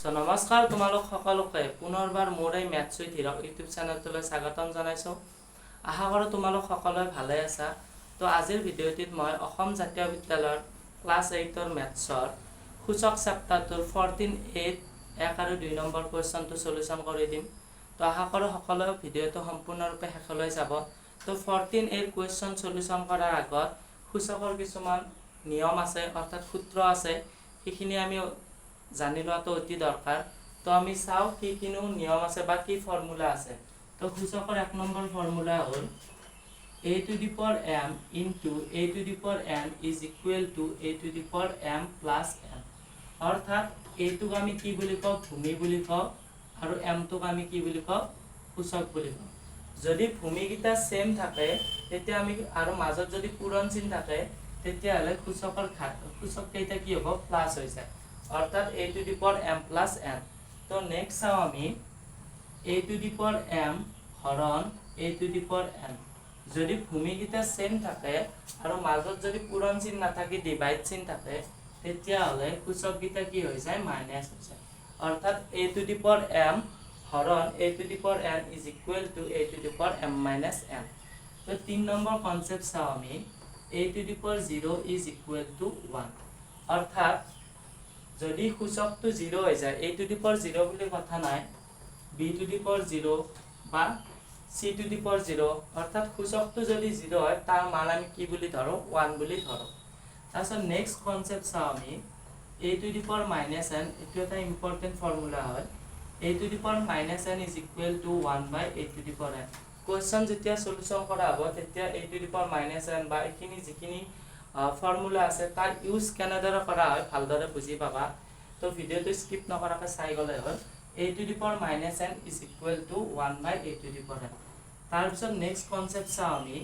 নমস্কাৰ তোমালোক সকলোকে পুনৰবাৰ মোৰ এই মেথছ উইথ হিৰক ইউটিউব চেনেলটোলৈ স্বাগতম জনাইছোঁ। আশা কৰোঁ তোমালোক সকলোৱে ভালে আছা। তো আজিৰ ভিডিঅ'টিত মই অসম জাতীয় বিদ্যালয়ৰ ক্লাছ 8ৰ মেথছৰ সূচক চেপ্টাৰটোৰ 14(8) 1 আৰু 2 নম্বৰ কুৱেশ্যনটো সলিউশ্যন কৰি দিম। তো আশা কৰোঁ সকলোৱে ভিডিঅ'টো সম্পূৰ্ণৰূপে শেষলৈ যাব। তো 14(8) কুৱেশ্যন সলিউশ্যন কৰাৰ আগত সূচকৰ কিছুমান নিয়ম আছে, অৰ্থাৎ সূত্ৰ আছে, সেইখিনি আমি জানি লোৱাটো অতি দৰকাৰ। তো আমি চাওঁ কি কিনো নিয়ম আছে বা কি ফৰ্মুলা আছে। তো সূচকৰ 1 নম্বৰ ফৰ্মুলা হ'ল a to the power m into a to the power n is equal to a to the power m plus n। অৰ্থাৎ এইটোক আমি কি বুলি কওঁ, ভূমি বুলি কওঁ, আৰু mটোক আমি কি বুলি কওঁ, সূচক বুলি কওঁ। যদি ভূমিকেইটা সেম থাকে তেতিয়া আমি আৰু মাজত যদি পূৰণ চিন থাকে তেতিয়াহ'লে সূচক কেইটা কি হ'ব, প্লাছ হৈ যায়, অৰ্থাৎ a to the power m plus n। তো নেক্সট চাওঁ আমি a to the power m হৰণ a to the power n। যদি ভূমিকেইটা সেম থাকে আৰু মাজত যদি পূৰণ চিন নাথাকি ডিভাইড চিন থাকে তেতিয়াহ'লে সূচককেইটা কি হৈ যায়, মাইনাছ হৈ যায়, অৰ্থাৎ a to the power m হৰণ a to the power n is equal to a to the power m minus n। তো 3 নম্বৰ কনসেপ্ট চাওঁ আমি a to the power 0 is equal to 1। অৰ্থাৎ যদি সূচকটো 0 হৈ যায়, a to the power 0 বুলি কথা নাই, b to the power 0 বা c to the power 0, অৰ্থাৎ সূচকটো যদি 0 হয় তাৰ মান আমি কি বুলি ধৰো, 1 বুলি ধৰো। তাৰপিছত নেক্সট কনসেপ্ট চাওঁ আমি a to the power minus n। এইটো এটা ইম্পৰ্টেণ্ট ফৰ্মুলা হয়। a to the power minus n is equal to 1 by a to the power n। Question যেতিয়া সলিউশ্যন কৰা হ'ব তেতিয়া a to the power minus n বা এইখিনি যিখিনি ফৰ্মুলা আছে তাৰ ইউজ কেনেদৰে কৰা হয় ভালদৰে বুজি পাবা। তো ভিডিঅ'টো স্কিপ নকৰাকৈ চাই গ'লে হ'ল। a to the power minus n is equal to 1 by a to the power n। তাৰপিছত নেক্সট কনসেপ্ট চাওঁ আমি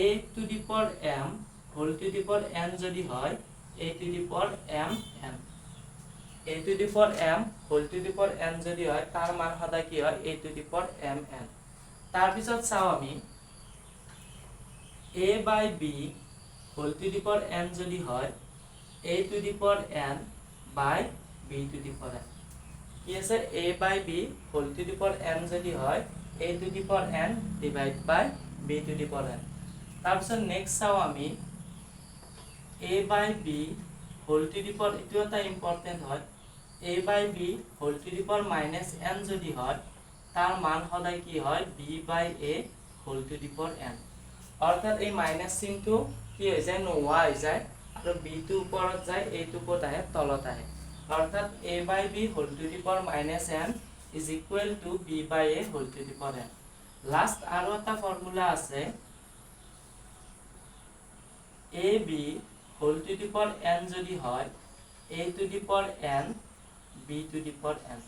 a to the power m whole to the power n যদি হয় a to the power m n। a to the power m whole to the power n যদি হয় তাৰ মান সদায় কি হয়, a to the power m n। তাৰপিছত চাওঁ আমি a by b whole to the power n যদি হয় a to the power n by b to the power n। কি আছে, a by b whole to the power n যদি হয় a to the power n divide by b to the power n। তাৰপিছত next চাওঁ আমি a by b whole to the power, এইটো এটা important হয়, a by b whole to the power minus n যদি হয় তাৰ মান সদায় কি হয়, b by a whole to the power n। অৰ্থাৎ এই মাইনাছ চিনটো কি হৈ যায়, নোহোৱা হৈ যায়, আৰু b টো ওপৰত যায়, a টো ক'ত আহে, তলত আহে। অৰ্থাৎ a by b whole to the power minus n is equal to b by a whole to the power n। Last আৰু এটা ফৰ্মুলা আছে a b whole to the power n যদি হয় a to the power n b to the power n।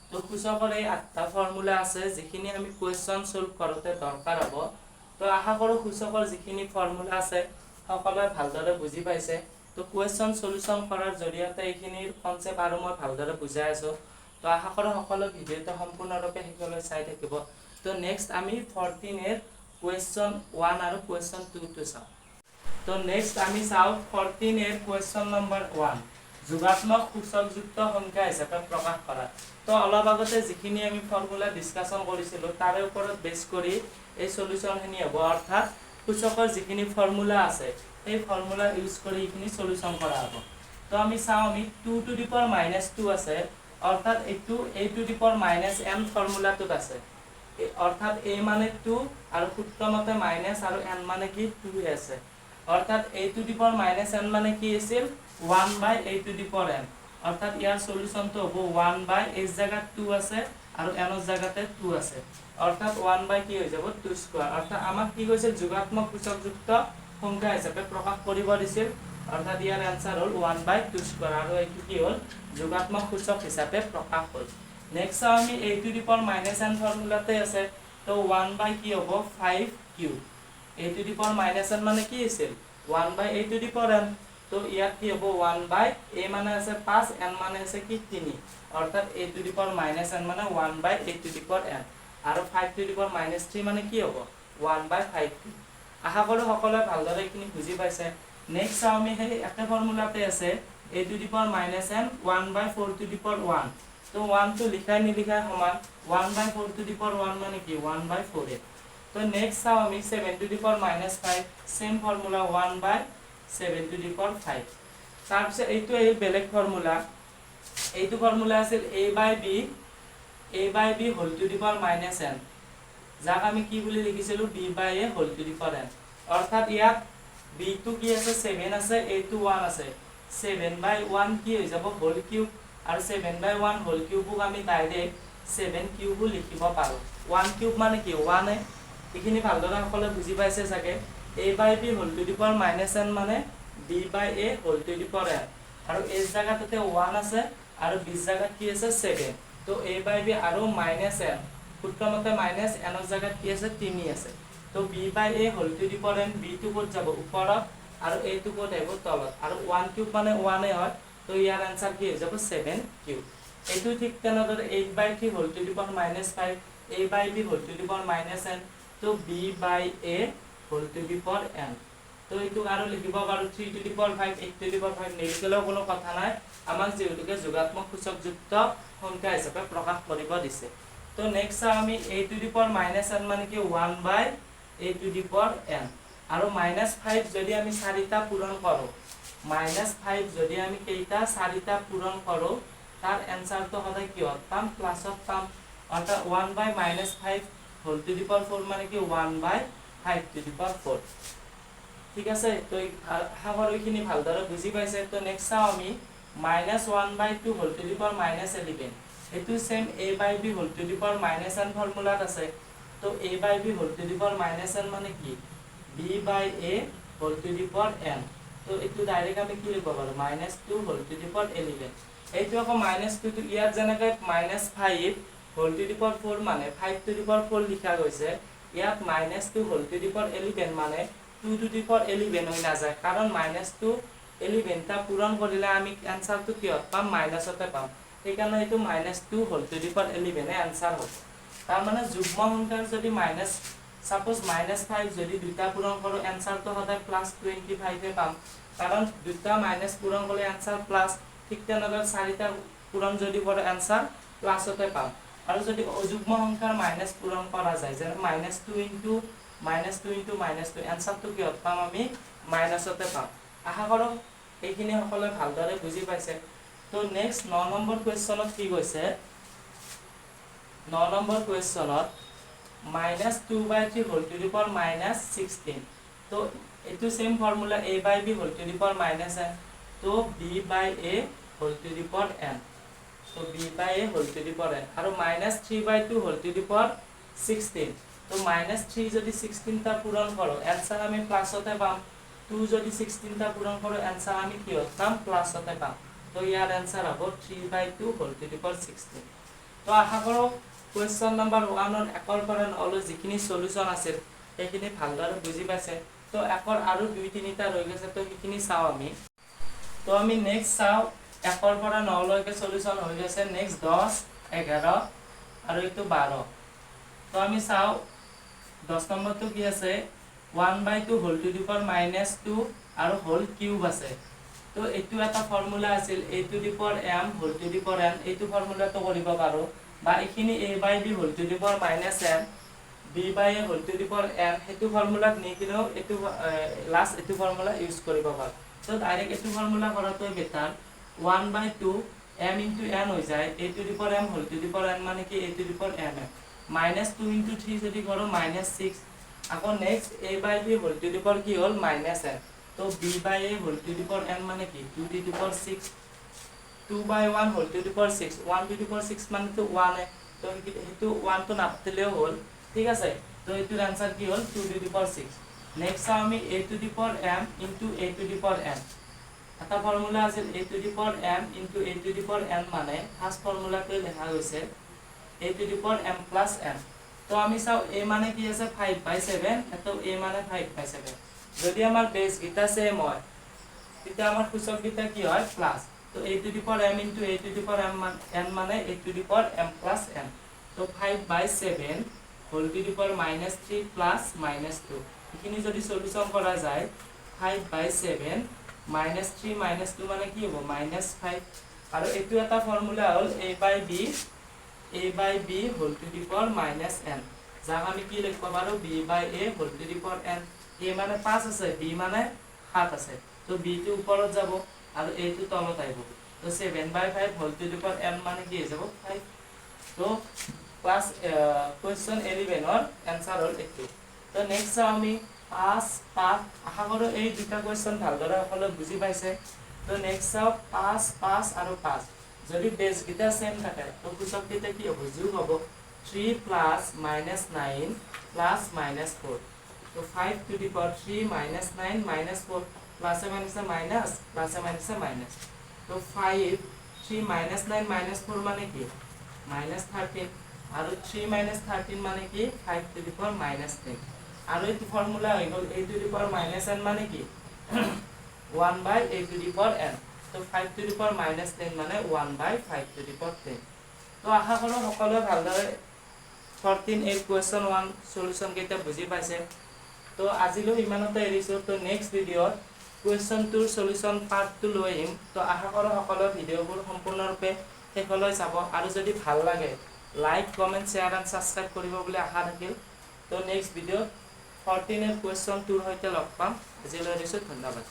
তো সূচকৰ এই 8টা formula আছে যিখিনি আমি কুৱেশ্যন সলভ কৰোঁতে দৰকাৰ হ'ব। তো আশা কৰোঁ সূচকৰ যিখিনি ফৰ্মুলা আছে সকলোৱে ভালদৰে বুজি পাইছে। তো কুৱেশ্যন সলিউশ্যন কৰাৰ জৰিয়তে এইখিনিৰ কনসেপ্ট আৰু মই ভালদৰে বুজাই আছোঁ। তো আশা কৰোঁ সকলো ভিডিঅ'টো সম্পূৰ্ণৰূপে শেষলৈ চাই থাকিব। তো নেক্সট আমি 14(8) কুৱেশ্যন 1 আৰু কুৱেশ্যন 2টো চাওঁ। তো নেক্সট আমি চাওঁ 14(8) কুৱেশ্যন নম্বৰ 1, যোগাত্মক সূচকযুক্ত সংখ্যা হিচাপে প্ৰকাশ কৰা। তো অলপ আগতে যিখিনি আমি ফৰ্মুলা ডিছকাশ্যন কৰিছিলোঁ তাৰে ওপৰত বেছ কৰি এই সলিউশ্যনখিনি হ'ব, অৰ্থাৎ সূচকৰ যিখিনি ফৰ্মুলা আছে সেই ফৰ্মুলা ইউজ কৰি এইখিনি সলিউশ্যন কৰা হ'ব। তো আমি চাওঁ, আমি 2 to the power minus 2 আছে, অৰ্থাৎ এইটো a to the power minus n ফৰ্মুলাটোত আছে, অৰ্থাৎ a মানে 2 আৰু সূত্ৰমতে মাইনাছ আৰু n মানে কি 2 আছে। অৰ্থাৎ a to the power minus n মানে কি আছিল, 1 by a to the power n। অৰ্থাৎ ইয়াৰ সলিউশ্যনটো হ'ব 1 by s জায়গাত 2 আছে আৰু n ৰ জায়গাতে 2 আছে, অৰ্থাৎ 1 by কি হৈ যাব, 2 স্কয়াৰ। অৰ্থাৎ আমাক কি কৈছিল, যোগাত্মক সূচকযুক্ত সংখ্যা হিচাপে প্ৰকাশ কৰিব দিছিল, অৰ্থাৎ ইয়াৰ আনসাৰ হ'ল 1 by 2 স্কয়াৰ, আৰু এইটো কি হ'ল, যোগাত্মক সূচক হিচাপে প্ৰকাশ হ'ল। নেক্সট চাওঁ আমি a to the power minus n ফৰ্মুলাতে আছে। তো 1 by কি হ'ব, 5q। a to the power minus n মানে কি আছিল, 1 by a to the power n। তো ইয়াত কি হ'ব, 1 by a মানে আছে 5, n মানে আছে কি 3, অৰ্থাৎ a to the power minus n মানে 1 by a to the power n, আৰু 5 to the power minus 3 মানে কি হ'ব, 1 by 5q। আশা কৰোঁ সকলোৱে ভালদৰে এইখিনি বুজি পাইছে। নেক্সট চাওঁ আমি সেই একে ফৰ্মুলাতে আছে a to the power minus n 1 by 4 to the power 1। তো 1 তো লিখাই নিলিখাই সমান 1/4 টু দি পাৱাৰ 1 মানে কি 1/4 তো নেক্সট চাও আমি 7 two the power -5 same formula 1/7 two the power 5 তাৰপিছত এইটো এই বেলেগ ফৰ্মুলা এইটো ফৰ্মুলা আছিল a/b whole to the power -n যাক আমি কি বুলি লিখিছিলো b/a whole to the power n অৰ্থাৎ ইয়াত b টো কি আছে 7 আছে a টো 1 আছে 7/1 কি হৈ যাব হোল কিউব আৰু 7/1 হোল কিউবক আমি ডাইৰেক্ট 7 কিউব লিখিব পাৰো 1 কিউব মানে কি 1 এ এইখিনি ভালদৰে সকলোৱে বুজি পাইছে চাগে a/b whole to the power -n মানে b/a whole to the power n আৰু এই জায়গাতে 1 আছে আৰু b জায়গাত কি আছে 7 তো a/b আৰু -n সূত্ৰমতে -n ৰ জায়গাত কি আছে 3 আছে তো b/a whole to the power n b টো ক'ত যাব ওপৰত আৰু a টো ক'ত আহিব তলত আৰু 1 কিউব মানে 1 এ হয় তো ইয়াৰ आंसर কি হৈ যাব 7 কিউব এইটো ঠিক তেনেদৰে 8/3 whole to the power -5 a/b whole to the power -n তো b/a whole to the power n তো এইটো আৰু লিখিব পাৰো 3 to the power 5 8 to the power 5 নিলিখিলেও কোনো কথা নাই আমাক যেহেতুকে যোগাত্মক সূচকযুক্ত সংখ্যা হিচাপে প্ৰকাশ কৰিব দিছে তো নেক্সট আমি a to the power -n মানে কি 1/a two the power n আৰু -5 যদি আমি 4টা পূৰণ কৰো -5 যদি আমি কেইটা 4টা পূৰণ কৰো তাৰ आंसरটো হবে কি হয় পাম প্লাসত পাম অৰ্থাৎ 1/-5 হোল টু দি পাৱাৰ 4 মানে কি 1/5 টু দি পাৱাৰ 4 ঠিক আছে তো হাগৰখিনি ভালদৰে বুজি পাইছে তো নেক্সট চাও আমি -1/2 হোল টু দি পাৱাৰ -11 এটো same a/b whole to the power -n ফৰ্মুলাত আছে তো a/b whole to the power -n মানে কি b/a whole to the power n তো এটো ডাইৰেক্ট আমি কি লিখিব পাৰো -2 হোল টু দি পাৱাৰ 11 এইটো আকৌ -2 তো ইয়াত যেনেকৈ -5 হোল টু দি পাৱাৰ 4 মানে 5 টু দি পাৱাৰ 4 লিখা গৈছে ইয়াত -2 হোল টু দি পাৱাৰ 11 মানে 2 টু দি পাৱাৰ 11 হৈ না যায় কাৰণ -2 11 টা পূৰণ কৰিলে আমি आंसरটো কি পাম মাইনাসতে পাম সেইকাৰণে এটো -2 হোল টু দি পাৱাৰ 11 এ आंसर হ'ব তাৰ মানে যুগ্ম সংখ্যাৰ যদি সাপোজ -5 যদি দুটা পূৰণ কৰো आंसरটো সদায় +25 এ পাম কাৰণ দুটা মাইনাস পূৰণ কৰিলে आंसर প্লাস ঠিক তেনেদৰে 4টা পূৰণ যদি কৰে आंसर প্লাসতে পাম আৰু যদি অযুগ্ম সংখ্যাৰ মাইনাস পূৰণ কৰা যায় যে -2 ইনটু -2 आंसरটো কি পাম আমি মাইনাসতে পাম আশা কৰো এইখিনি সকলোৱে ভালদৰে বুজি পাইছে তো নেক্সট 9 নম্বৰ কোৱেশ্চনত কি কৈছে 9 নম্বৰ কোৱেশ্চনত -2/3 whole to the power -16 to এটো same formula a/b whole to the power -n তো b/a whole to the power n তো b/a whole to the power n আৰু -3/2 হোল টু দি পাৱাৰ 16 তো -3 যদি 16 টা পূৰণ কৰো आंसर আমি প্লাসতে পাম 2 যদি 16 টা পূৰণ কৰো आंसर আমি কি পাম প্লাসতে পাম তো ইয়াৰ आंसर হ'ব 3/2 হোল টু দি পাৱাৰ 16 তো আশা কৰো কোৱেশ্চন নম্বৰ 1 ৰ একৰ পৰা নলৈ যিখিনি সলিউশন আছে সেইখিনি ভালদৰে বুজি পাইছে তো একৰ আৰু 2-3টা ৰৈ গৈছে তো সেইখিনি চাও আমি তো আমি নেক্সট চাও একৰ পৰা 9 লৈকে সলিউশন হৈ গৈছে নেক্সট 10 11 আৰু এটো 12 তো আমি চাও 10 নম্বৰটো কি আছে 1/2 হোল টু দি পাৱাৰ -2 আৰু হোল কিউব আছে তো এটো এটা ফৰ্মুলা আছিল a to the power m whole to the power n এটো ফৰ্মুলাটো কৰিব পাৰো বা এখিনি a/b whole to the power -n b/a whole to the power n হেতু ফৰ্মুলাত নিকিনো এটো লাষ্ট এটো ফৰ্মুলা ইউজ কৰিব পাৰো তো ডাইৰেক্ট এটো ফৰ্মুলা কৰাটো বেটাৰ 1/2 m * n হৈ যায় a to the power m whole to the power n মানে কি a to the power m -2 * 3 যদি কৰো -6 আকৌ next a/b whole to the power কি হল -n তো b/a whole to the power n মানে কি 2 to the power 6 2/1 whole to the power 6 1 to the power 6 মানে তো 1 এ তো হেতু 1 তো নাপতিলেও হল ঠিক আছে তো এটোৰ आंसर কি হল 2 টু দি পাৱাৰ 6 নেক্সট আমি a to the power m * a to the power n এটা ফৰ্মুলা আছে a to the power m * a to the power n মানে ফাৰ্স্ট ফৰ্মুলাটো লেখা গৈছে a to the power m + n তো আমি চাও a মানে কি আছে 5/7 এটো a মানে 5/7 যদি আমাৰ বেস গিটা সেম হয় তেতিয়া আমাৰ সূচক গিটা কি হয় প্লাস তো a to the power m * a to the power n মানে a to the power m + n তো 5/7 হোল টু দি পাৱাৰ -3 + -2 এখিনি যদি সলিউশন কৰা যায় 5/7 -3 - 2 মানে কি হ'ব -5 আৰু এইটো এটা ফৰ্মুলা হ'ল a/b whole to the power -n, যাক আমি কি লিখিব পাৰো b/a whole to the power n। a মানে 5 আছে, b মানে 7 আছে, তো b টো ওপৰত যাব আৰু a টো তলত আহিব। তো 7/5 whole to the power n মানে কি হৈ যাব 5। তো ক্লাস কোয়েশ্চন 11 ৰ এনসার হ'ল এইটো। তো নেক্সট চাও আমি 5 5, আশা কৰো এই দুটা কোয়েশ্চন ভালদৰে সকলোৱে বুজি পাইছে। তো নেক্সট চাও 5 5 আৰু 5, যদি বেস গিটা সেম থাকে তো সূচক গিটা কি হ'ব যোগ হ'ব। 3 প্লাস -9 প্লাস -4, তো 5 টু দি পাৱাৰ 3 -9 -4, প্লাসে মাইনাসে মাইনাস, প্লাসে মাইনাসে মাইনাস। তো 5 3 -9 -4 মানে কি -13, আৰু 3 -13 মানে কি 5 টু দি পাৱাৰ -10। আৰু এই ফৰ্মুলা হৈ গ'ল a to the power -n মানে কি 1/a two the power n। তো 5 টু দি পাৱাৰ -10 মানে 1/5 টু দি পাৱাৰ 10। তো আশা কৰো সকলোৱে ভালদৰে 14 এই কুৱেশ্যন 1 সলিউশন কেইটা বুজি পাইছে। তো আজিলৈ ইমানতে এৰিছো। তো নেক্সট ভিডিঅ'ত কুৱেশ্যন 2 সলিউশন পাৰ্ট 2 লৈ আহিম। তো আশা কৰো সকলোৱে ভিডিঅ'বোৰ সম্পূৰ্ণৰূপে শেষলৈ চাব, আৰু যদি ভাল লাগে like comment share and subscribe কৰিব বুলি আশা থাকিল। তো নেক্সট ভিডিঅ'ত 14 কুৱেশ্যন 2 ৰ সৈতে লগ পাম। আজিলৈ এৰিছো, ধন্যবাদ।